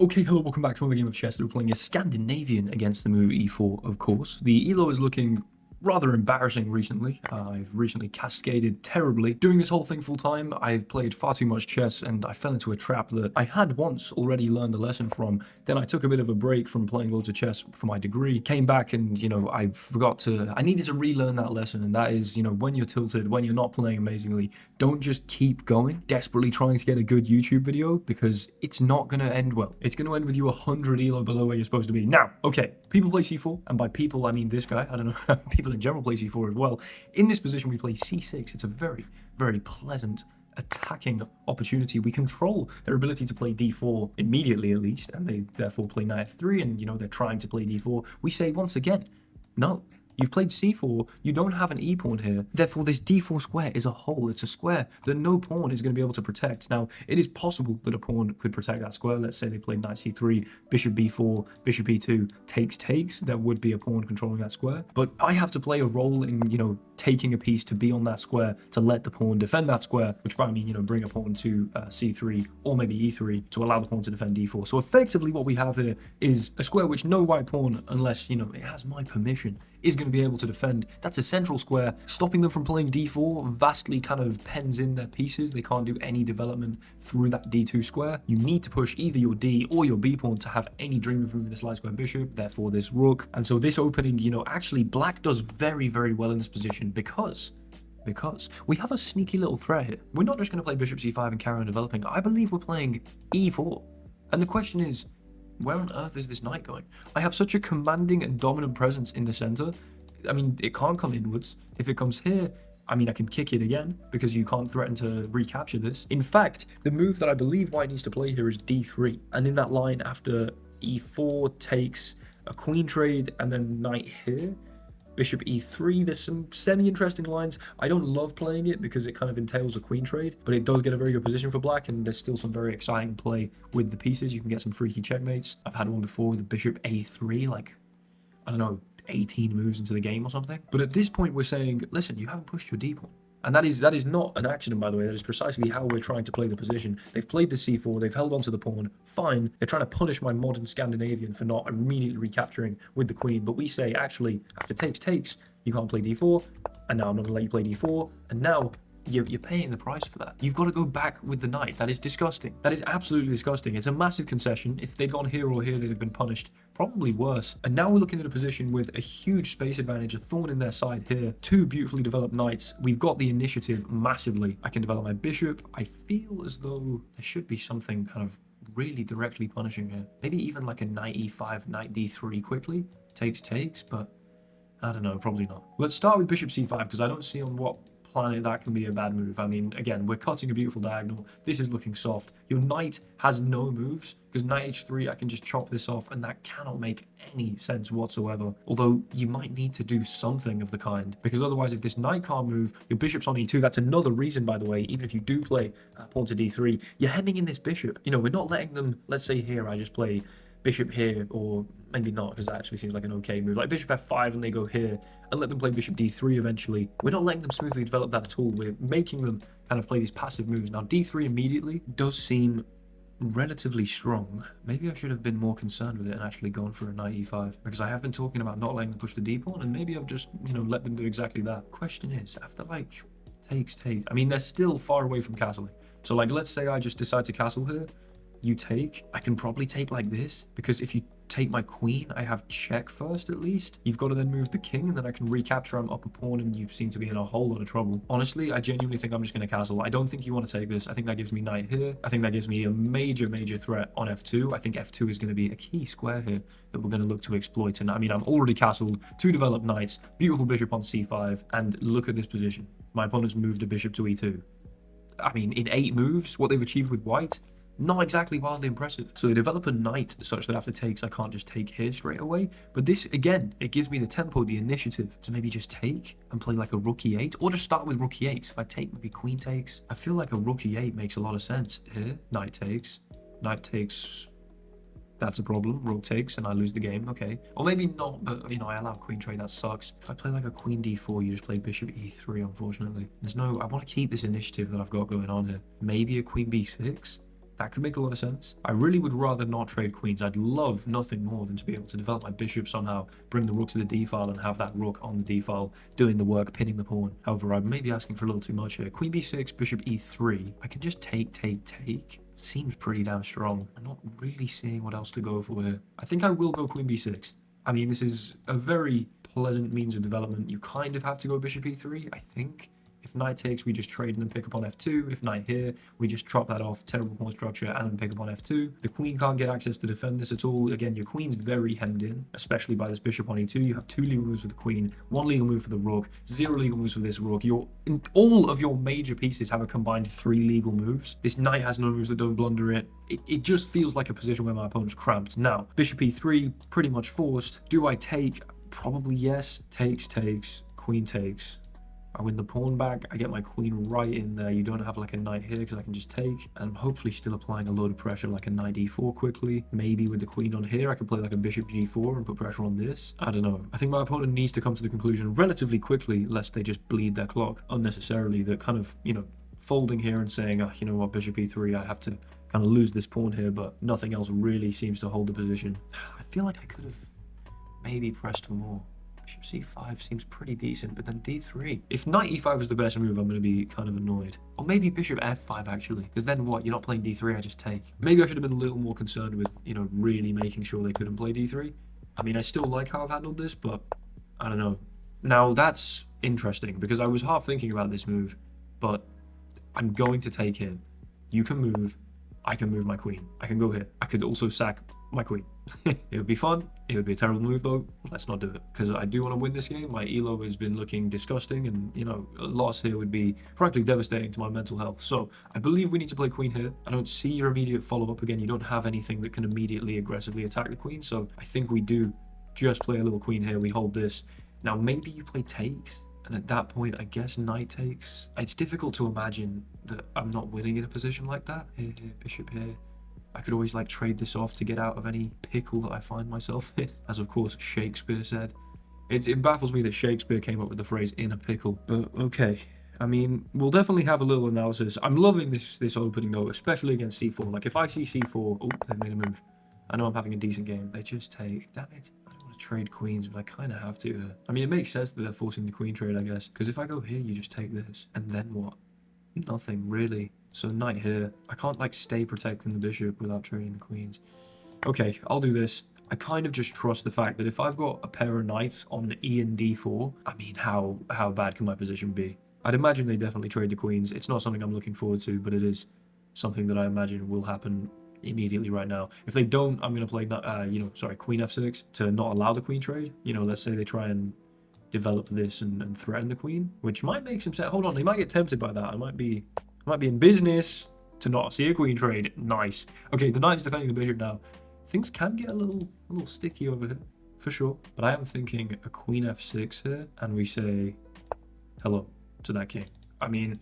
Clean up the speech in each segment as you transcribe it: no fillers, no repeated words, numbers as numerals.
Okay, hello, welcome back to another game of chess. We're playing a Scandinavian against the move e4, of course. The elo is looking rather embarrassing recently. I've recently cascaded terribly. Doing this whole thing full time, I've played far too much chess and I fell into a trap that I had once already learned a lesson from. Then I took a bit of a break from playing loads of chess for my degree, came back and, I needed to relearn that lesson. And that is, when you're tilted, when you're not playing amazingly, don't just keep going, desperately trying to get a good YouTube video, because it's not going to end well. It's going to end with you 100 elo below where you're supposed to be. Now, okay, people play c4, and by people, I mean this guy. I don't know, people in general play c4 as well. In this position, we play c6. It's a very, very pleasant attacking opportunity. We control their ability to play d4 immediately, at least, and they therefore play knight f3, and, they're trying to play d4. We say, once again, no. You've played c4, you don't have an e-pawn here, therefore this d4 square is a hole, it's a square that no pawn is going to be able to protect. Now, it is possible that a pawn could protect that square. Let's say they played knight c3, bishop b4, bishop e2, takes, there would be a pawn controlling that square. But I have to play a role in, taking a piece to be on that square, to let the pawn defend that square, which might mean, bring a pawn to c3 or maybe e3 to allow the pawn to defend d4. So effectively what we have here is a square which no white pawn, unless, it has my permission, is going to be able to defend. That's a central square, stopping them from playing d4 vastly kind of pens in their pieces. They can't do any development through that d2 square. You need to push either your d or your b pawn to have any dream of moving this light square bishop, therefore this rook. And so this opening, actually black does very, very well in this position because we have a sneaky little threat here. We're not just going to play bishop c5 and carry on developing. I believe we're playing e4. And the question is, where on earth is this knight going? I have such a commanding and dominant presence in the center. I mean, it can't come inwards. If it comes here, I can kick it again because you can't threaten to recapture this. In fact, the move that I believe white needs to play here is d3. And in that line, after e4 takes a queen trade and then knight here, bishop e3, there's some semi-interesting lines. I don't love playing it because it kind of entails a queen trade, but it does get a very good position for black, and there's still some very exciting play with the pieces. You can get some freaky checkmates. I've had one before with the bishop a3, like, I don't know, 18 moves into the game or something. But at this point, we're saying, listen, you haven't pushed your d pawn. And that is not an accident, by the way. That is precisely how we're trying to play the position. They've played the c4, they've held onto the pawn, fine. They're trying to punish my modern Scandinavian for not immediately recapturing with the queen. But we say, actually, after takes, you can't play d4, and now I'm not going to let you play d4, and now you're paying the price for that. You've got to go back with the knight. That is disgusting. That is absolutely disgusting. It's a massive concession. If they'd gone here or here, they'd have been punished. Probably worse. And now we're looking at a position with a huge space advantage, a thorn in their side here. Two beautifully developed knights. We've got the initiative massively. I can develop my bishop. I feel as though there should be something kind of really directly punishing here. Maybe even like a knight e5, knight d3 quickly. Takes, but I don't know, probably not. Let's start with bishop c5 because I don't see on what planet that can be a bad move. I mean, again, we're cutting a beautiful diagonal. This is looking soft. Your knight has no moves because knight h3, I can just chop this off, and that cannot make any sense whatsoever. Although you might need to do something of the kind, because otherwise, if this knight can't move, your bishop's on e2. That's another reason, by the way, even if you do play pawn to d3, you're heading in this bishop. We're not letting them, let's say here, I just play bishop here, or maybe not, because that actually seems like an okay move. Like bishop f5 and they go here, and let them play bishop d3 eventually. We're not letting them smoothly develop that at all. We're making them kind of play these passive moves. Now d3 immediately does seem relatively strong. Maybe I should have been more concerned with it and actually gone for a knight e5, because I have been talking about not letting them push the d pawn, and maybe I've just, let them do exactly that. Question is, after like takes, I mean, they're still far away from castling. So like, let's say I just decide to castle here, you take, I can probably take like this, because if you take my queen, I have check first at least. You've got to then move the king, and then I can recapture. I'm up a pawn, and you seem to be in a whole lot of trouble. Honestly, I genuinely think I'm just going to castle. I don't think you want to take this. I think that gives me knight here. I think that gives me a major threat on f2. I think f2 is going to be a key square here that we're going to look to exploit. And I mean, I'm already castled, two developed knights, beautiful bishop on c5, and look at this position. My opponent's moved a bishop to e2. I mean, in 8 moves, what they've achieved with white, not exactly wildly impressive. So they develop a knight such that after takes, I can't just take here straight away. But this, again, it gives me the tempo, the initiative to maybe just take and play like a rook e8, or just start with rook e8. If I take, maybe queen takes. I feel like a rook e8 makes a lot of sense here. Knight takes, that's a problem. Rook takes, and I lose the game. Okay. Or maybe not, but, I allow queen trade. That sucks. If I play like a queen d4, you just play bishop e3, unfortunately. I want to keep this initiative that I've got going on here. Maybe a queen b6. That could make a lot of sense. I really would rather not trade queens. I'd love nothing more than to be able to develop my bishop somehow, bring the rook to the d file and have that rook on the d file doing the work, pinning the pawn. However, I may be asking for a little too much here. Queen b6, bishop e3. I can just take. Seems pretty damn strong. I'm not really seeing what else to go for here. I think I will go queen b6. I mean, this is a very pleasant means of development. You kind of have to go bishop e3, I think. If knight takes, we just trade and then pick up on f2. If knight here, we just chop that off, terrible pawn structure, and then pick up on f2. The queen can't get access to defend this at all. Again, your queen's very hemmed in, especially by this bishop on e2. You have 2 legal moves for the queen, 1 legal move for the rook, 0 legal moves for this rook. All of your major pieces have a combined 3 legal moves. This knight has no moves that don't blunder it. It just feels like a position where my opponent's cramped. Now, bishop e3, pretty much forced. Do I take? Probably yes. Takes, queen takes. I win the pawn back, I get my queen right in there. You don't have like a knight here because I can just take. And I'm hopefully still applying a load of pressure like a knight e4 quickly. Maybe with the queen on here, I could play like a bishop g4 and put pressure on this. I don't know. I think my opponent needs to come to the conclusion relatively quickly, lest they just bleed their clock unnecessarily. They're kind of, you know, folding here and saying, you know what, bishop e3, I have to kind of lose this pawn here, but nothing else really seems to hold the position. I feel like I could have maybe pressed for more. Bishop c5 seems pretty decent, but then d3. If knight e5 is the best move, I'm going to be kind of annoyed. Or maybe bishop f5 actually, because then what? You're not playing d3, I just take. Maybe I should have been a little more concerned with, you know, really making sure they couldn't play d3. I mean, I still like how I've handled this, but I don't know. Now that's interesting because I was half thinking about this move, but I'm going to take here. You can move, I can move my queen. I can go here. I could also sack my queen. It would be fun. It would be a terrible move though. Let's not do it because I do want to win this game. My elo has been looking disgusting, and you know, a loss here would be frankly devastating to my mental health. So I believe we need to play queen here. I don't see your immediate follow-up. Again, you don't have anything that can immediately aggressively attack the queen, so I think we do just play a little queen here. We hold this. Now maybe you play takes, and at that point I guess knight takes. It's difficult to imagine that I'm not winning in a position like that. Here, bishop here. I could always like trade this off to get out of any pickle that I find myself in, as of course Shakespeare said. It baffles me that Shakespeare came up with the phrase "in a pickle," but okay. I mean, we'll definitely have a little analysis. I'm loving this opening though, especially against c4. Like if I see c4, oh, they've made a move. I know I'm having a decent game. They just take. Damn it! I don't want to trade queens, but I kind of have to. I mean, it makes sense that they're forcing the queen trade, I guess, because if I go here, you just take this, and then what? Nothing really. So knight here. I can't like stay protecting the bishop without trading the queens. Okay, I'll do this. I kind of just trust the fact that if I've got a pair of knights on e and d4, I mean, how bad can my position be? I'd imagine they definitely trade the queens. It's not something I'm looking forward to, but it is something that I imagine will happen immediately right now. If they don't, I'm going to play, queen f6 to not allow the queen trade. You know, let's say they try and develop this and threaten the queen, which might make some sense. Hold on, they might get tempted by that. I might be in business to not see a queen trade. Nice. Okay, the knight's defending the bishop now. Things can get a little sticky over here, for sure. But I am thinking a queen f6 here, and we say hello to that king. I mean,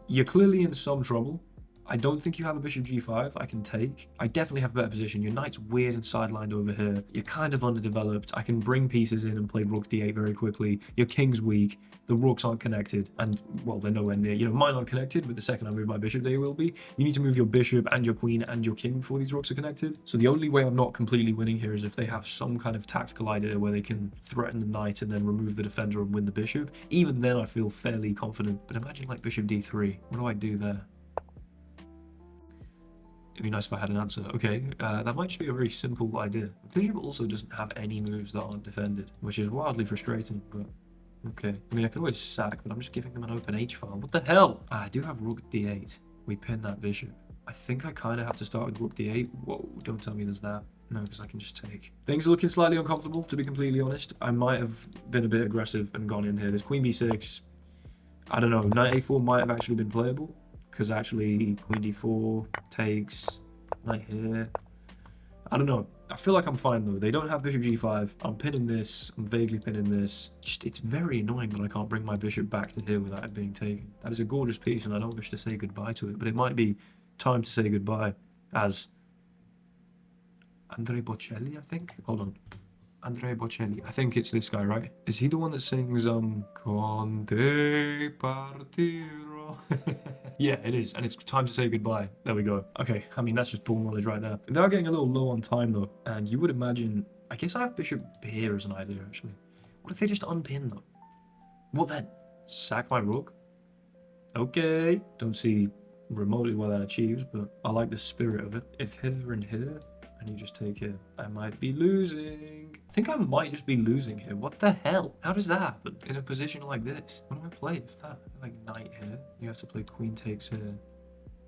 you're clearly in some trouble. I don't think you have a bishop g5 I can take. I definitely have a better position. Your knight's weird and sidelined over here. You're kind of underdeveloped. I can bring pieces in and play rook d8 very quickly. Your king's weak. The rooks aren't connected. And, well, they're nowhere near. You know, mine aren't connected, but the second I move my bishop, they will be. You need to move your bishop and your queen and your king before these rooks are connected. So the only way I'm not completely winning here is if they have some kind of tactical idea where they can threaten the knight and then remove the defender and win the bishop. Even then, I feel fairly confident. But imagine, like, bishop d3. What do I do there? It'd be nice if I had an answer. Okay, that might just be a very simple idea. Bishop also doesn't have any moves that aren't defended, which is wildly frustrating, but okay. I mean, I could always sack, but I'm just giving them an open h-file. What the hell? I do have rook d8. We pin that bishop. I think I kind of have to start with rook d8. Whoa, don't tell me there's that. No, because I can just take. Things are looking slightly uncomfortable, to be completely honest. I might have been a bit aggressive and gone in here. There's queen b6. I don't know, knight a4 might have actually been playable. Because actually, queen d4 takes, knight here. I don't know. I feel like I'm fine though. They don't have bishop g5. I'm pinning this. I'm vaguely pinning this. Just, it's very annoying that I can't bring my bishop back to here without it being taken. That is a gorgeous piece, and I don't wish to say goodbye to it. But it might be time to say goodbye, as Andrea Bocelli, I think. Hold on. Andrea Bocelli. I think it's this guy, right? Is he the one that sings Con te partirò? Yeah, it is, and it's time to say goodbye. There we go. Okay, I mean, that's just ball knowledge right there. They are getting a little low on time, though, and you would imagine... I guess I have bishop here as an idea, actually. What if they just unpin, though? What then? Sack my rook? Okay. Don't see remotely what that achieves, but I like the spirit of it. If here and here, and you just take it, I might be losing. I think I might just be losing here. What the hell? How does that happen in a position like this? What do I play if that? Like knight here. You have to play queen takes here.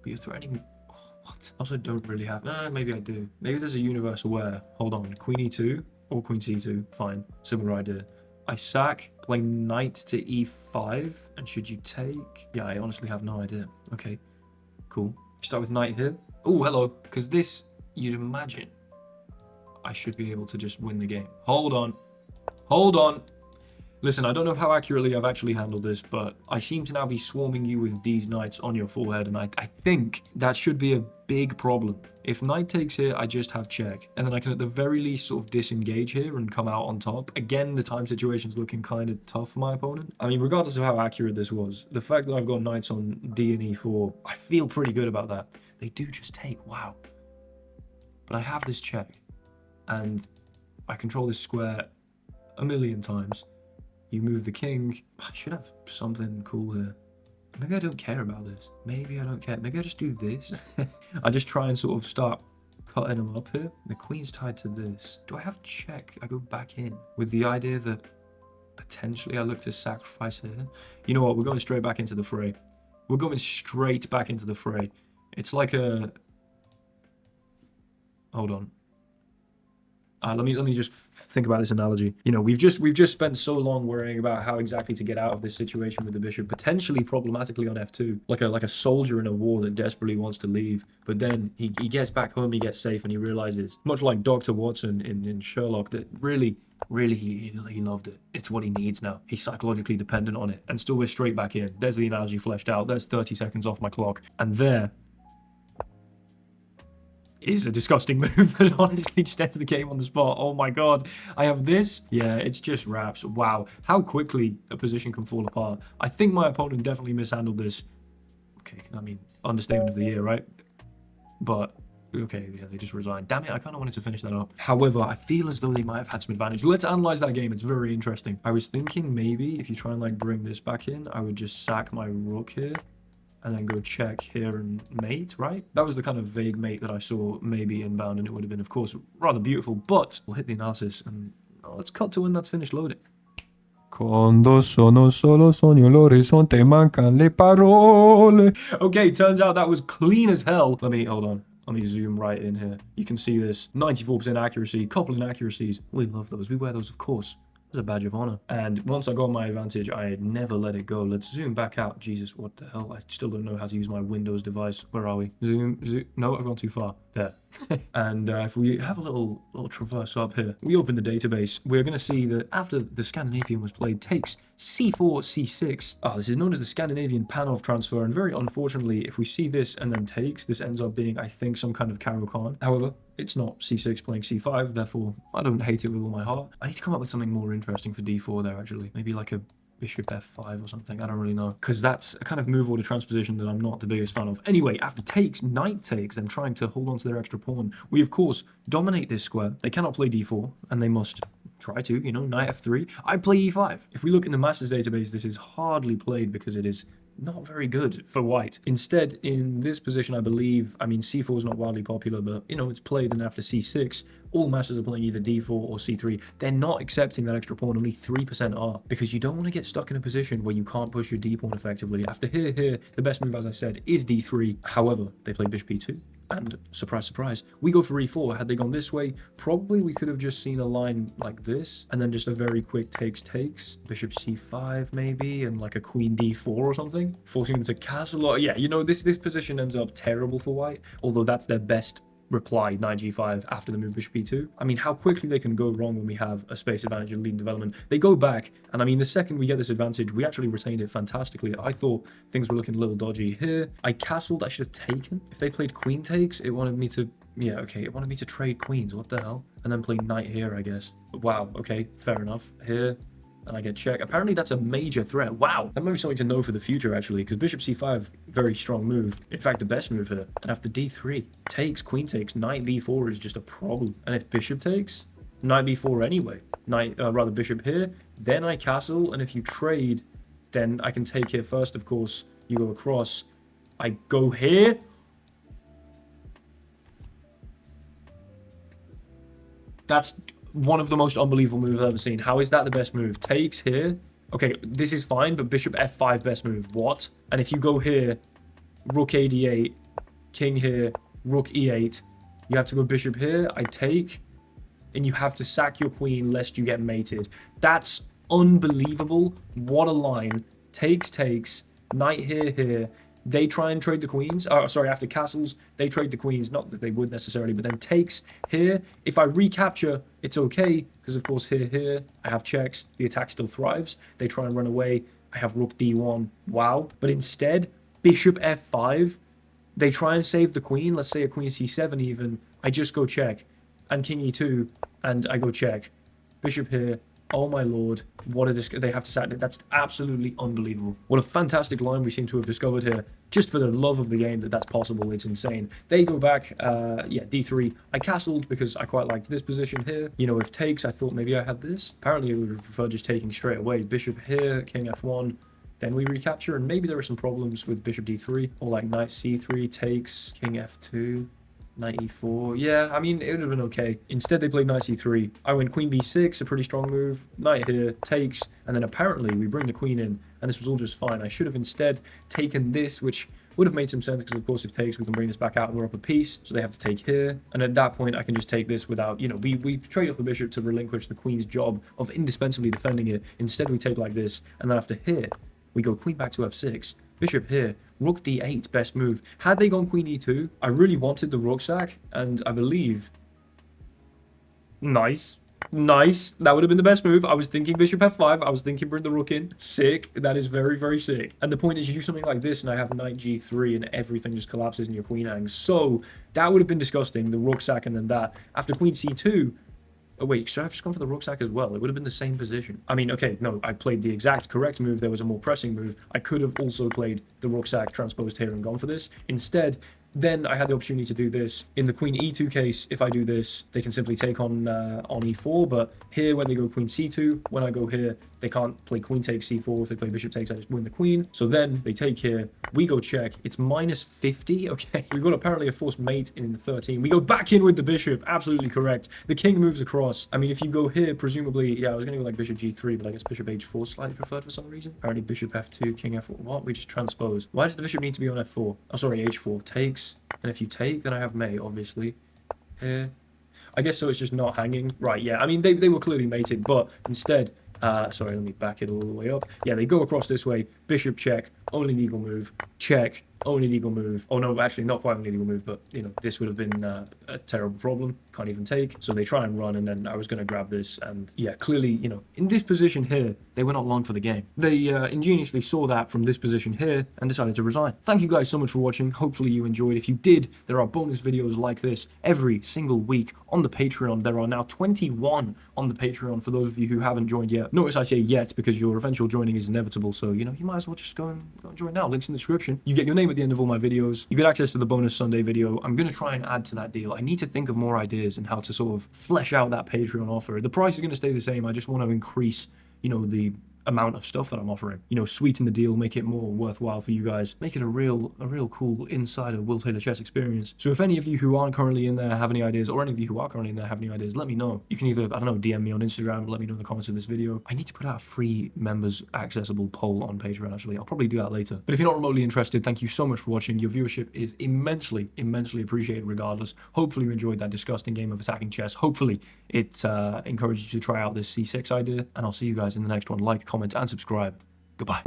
But you're threatening... Oh, what? Also don't really have... maybe I do. Maybe there's a universe where... Hold on. Queen e2 or queen c2. Fine. Similar idea. I sack, play knight to e5, and should you take... Yeah, I honestly have no idea. Okay, cool. Start with knight here. Oh, hello. Because this, you'd imagine, I should be able to just win the game. Hold on. Hold on. Listen, I don't know how accurately I've actually handled this, but I seem to now be swarming you with these knights on your forehead, and I think that should be a big problem. If knight takes here, I just have check, and then I can at the very least sort of disengage here and come out on top. Again, the time situation's looking kind of tough for my opponent. I mean, regardless of how accurate this was, the fact that I've got knights on D and E4, I feel pretty good about that. They do just take, wow. But I have this check, and I control this square a million times. You move the king. I should have something cool here. Maybe I don't care about this. Maybe I don't care. Maybe I just do this. I just try and sort of start cutting them up here. The queen's tied to this. Do I have check? I go back in with the idea that potentially I look to sacrifice here. You know what? We're going straight back into the fray. We're going straight back into the fray. It's like a... Hold on. Let me just think about this analogy. You know, we've just spent so long worrying about how exactly to get out of this situation with the bishop, potentially problematically on f2, like a soldier in a war that desperately wants to leave, but then he gets back home, he gets safe, and he realizes, much like Dr. Watson in Sherlock, that really he loved it. It's what he needs now. He's psychologically dependent on it, and still we're straight back in. There's the analogy fleshed out. There's 30 seconds off my clock, and there is a disgusting move that honestly just ends the game on the spot. Oh my god. I have this. Yeah, it's just wraps. Wow. How quickly a position can fall apart. I think my opponent definitely mishandled this. Okay, I mean, understatement of the year, right? But, okay, yeah, they just resigned. Damn it, I kind of wanted to finish that up. However, I feel as though they might have had some advantage. Let's analyze that game. It's very interesting. I was thinking maybe if you try and like bring this back in, I would just sack my rook here. And then go check here and mate, right? That was the kind of vague mate that I saw maybe inbound, and it would have been, of course, rather beautiful. But we'll hit the analysis, and let's cut to when that's finished loading. Quando sono solo sogno l'orizzonte mancan le parole. Okay, turns out that was clean as hell. Hold on. Let me zoom right in here. You can see this 94% accuracy, couple inaccuracies. We love those. We wear those, of course. It's a badge of honor. And once I got my advantage, I never let it go. Let's zoom back out. Jesus, what the hell? I still don't know how to use my Windows device. Where are we? Zoom. No, I've gone too far. There. And if we have a little traverse up here, we open the database. We're going to see that after the Scandinavian was played, takes c4, c6. This is known as the Scandinavian Panov transfer. And very unfortunately, if we see this and then takes, this ends up being, I think, some kind of Caro-Kann. However, it's not c6 playing c5, therefore I don't hate it with all my heart. I need to come up with something more interesting for d4 there, actually. Maybe like a bishop f5 or something. I don't really know. Because that's a kind of move order transposition that I'm not the biggest fan of. Anyway, after takes, knight takes, them trying to hold on to their extra pawn, we of course dominate this square. They cannot play d4, and they must try to, you know, knight f3. I play e5. If we look in the Masters database, this is hardly played because it is not very good for white. Instead, in this position, I believe, I mean, c4 is not wildly popular, but, you know, it's played, and after c6, all masters are playing either d4 or c3. They're not accepting that extra pawn, only 3% are, because you don't want to get stuck in a position where you can't push your d pawn effectively. After here, the best move, as I said, is d3. However, they play bishop e2. And surprise, surprise, we go for e4. Had they gone this way, probably we could have just seen a line like this, and then just a very quick takes, bishop c5 maybe, and like a queen d4 or something, forcing them to castle. Yeah, you know, this position ends up terrible for white, although that's their best reply, knight g5 after the move bishop e2. I mean, how quickly they can go wrong when we have a space advantage in lead development. They go back, and I mean, the second we get this advantage, we actually retained it fantastically. I thought things were looking a little dodgy here. I castled. I should have taken. If they played queen takes, it wanted me to, yeah, okay, it wanted me to trade queens. What the hell? And then play knight here, I guess. But wow, okay, fair enough. Here, and I get check. Apparently that's a major threat. Wow, that might be something to know for the future actually, because bishop c5, very strong move. In fact, the best move here. And after d3, takes, queen takes, knight b4 is just a problem. And if bishop takes, knight b4 anyway. Rather bishop here, then I castle, and if you trade, then I can take here first, of course. You go across, I go here. That's one of the most unbelievable moves I've ever seen. How is that the best move? Takes here. Okay, this is fine, but bishop f5 best move. What? And if you go here, rook a d8, king here, rook e8, you have to go bishop here. I take, and you have to sack your queen lest you get mated. That's unbelievable. What a line. Takes, knight here. They try and trade the queens. After castles, they trade the queens. Not that they would necessarily, but then takes here. If I recapture, it's okay, because of course here, I have checks. The attack still thrives. They try and run away. I have rook d1. Wow. But instead, bishop f5. They try and save the queen. Let's say a queen c7 even. I just go check. And king e2, and I go check. Bishop here. Oh my lord, what a they have to sack. That's absolutely unbelievable. What a fantastic line we seem to have discovered here. Just for the love of the game that's possible, it's insane. They go back, yeah, d3. I castled because I quite liked this position here. You know, if takes, I thought maybe I had this. Apparently, I would prefer just taking straight away. Bishop here, king f1. Then we recapture, and maybe there are some problems with bishop d3. Or like knight c3, takes, king f2. Knight e4. Yeah, I mean, it would have been okay. Instead, they played knight c3. I went queen b6, a pretty strong move. Knight here, takes, and then apparently we bring the queen in, and this was all just fine. I should have instead taken this, which would have made some sense, because of course if takes, we can bring this back out and we're up a piece. So they have to take here. And at that point, I can just take this without, you know, we trade off the bishop to relinquish the queen's job of indispensably defending it. Instead, we take like this, and then after here, we go queen back to f6. Bishop here, rook d8, best move. Had they gone queen e2, I really wanted the rook sack, and I believe... Nice. That would have been the best move. I was thinking bishop f5. I was thinking bring the rook in. Sick. That is very, very sick. And the point is, you do something like this, and I have knight g3, and everything just collapses and your queen hangs. So, that would have been disgusting, the rook sack and then that. After queen c2... Oh wait, should I have just gone for the rook sack as well? It would have been the same position. I mean, okay, no, I played the exact correct move. There was a more pressing move. I could have also played the rook sack transposed here and gone for this. Instead, then I had the opportunity to do this. In the queen e2 case, if I do this, they can simply take on e4. But here, when they go queen c2, when I go here, they can't play queen takes c4. If they play bishop takes, I just win the queen. So then they take here. We go check. It's minus 50. Okay, we've got apparently a forced mate in 13. We go back in with the bishop. Absolutely correct. The king moves across. I mean, if you go here, presumably, yeah, I was going to go like bishop g3, but I guess bishop h4 slightly preferred for some reason. Apparently bishop f2, king f4. What? We just transpose. Why does the bishop need to be on f4? Oh, sorry, h4. Takes. And if you take, then I have mate, obviously. Here. I guess so it's just not hanging. Right, yeah. I mean, they were clearly mated, but instead... sorry, let me back it all the way up. Yeah, they go across this way. Bishop check. Only legal move. Check. Only legal move. Oh, no, actually, not quite only legal move, but, you know, this would have been a terrible problem. Can't even take. So they try and run, and then I was going to grab this. And, yeah, clearly, you know, in this position here, they were not long for the game. They ingeniously saw that from this position here and decided to resign. Thank you guys so much for watching. Hopefully you enjoyed. If you did, there are bonus videos like this every single week on the Patreon. There are now 21 on the Patreon for those of you who haven't joined yet. Notice I say yet because your eventual joining is inevitable. So, you know, you might as well just go and join now. Links in the description. You get your name at the end of all my videos. You get access to the bonus Sunday video. I'm going to try and add to that deal. I need to think of more ideas and how to sort of flesh out that Patreon offer. The price is going to stay the same. I just want to increase, you know, the amount of stuff that I'm offering. You know, sweeten the deal, make it more worthwhile for you guys, make it a real cool insider Will Taylor chess experience. So if any of you who aren't currently in there have any ideas, or any of you who are currently in there have any ideas, let me know. You can either, I don't know, DM me on Instagram, or let me know in the comments of this video. I need to put out a free members accessible poll on Patreon, actually. I'll probably do that later. But if you're not remotely interested, thank you so much for watching. Your viewership is immensely appreciated regardless. Hopefully you enjoyed that disgusting game of attacking chess. Hopefully it encouraged you to try out this C6 idea, and I'll see you guys in the next one. Like, comment, and subscribe. Goodbye.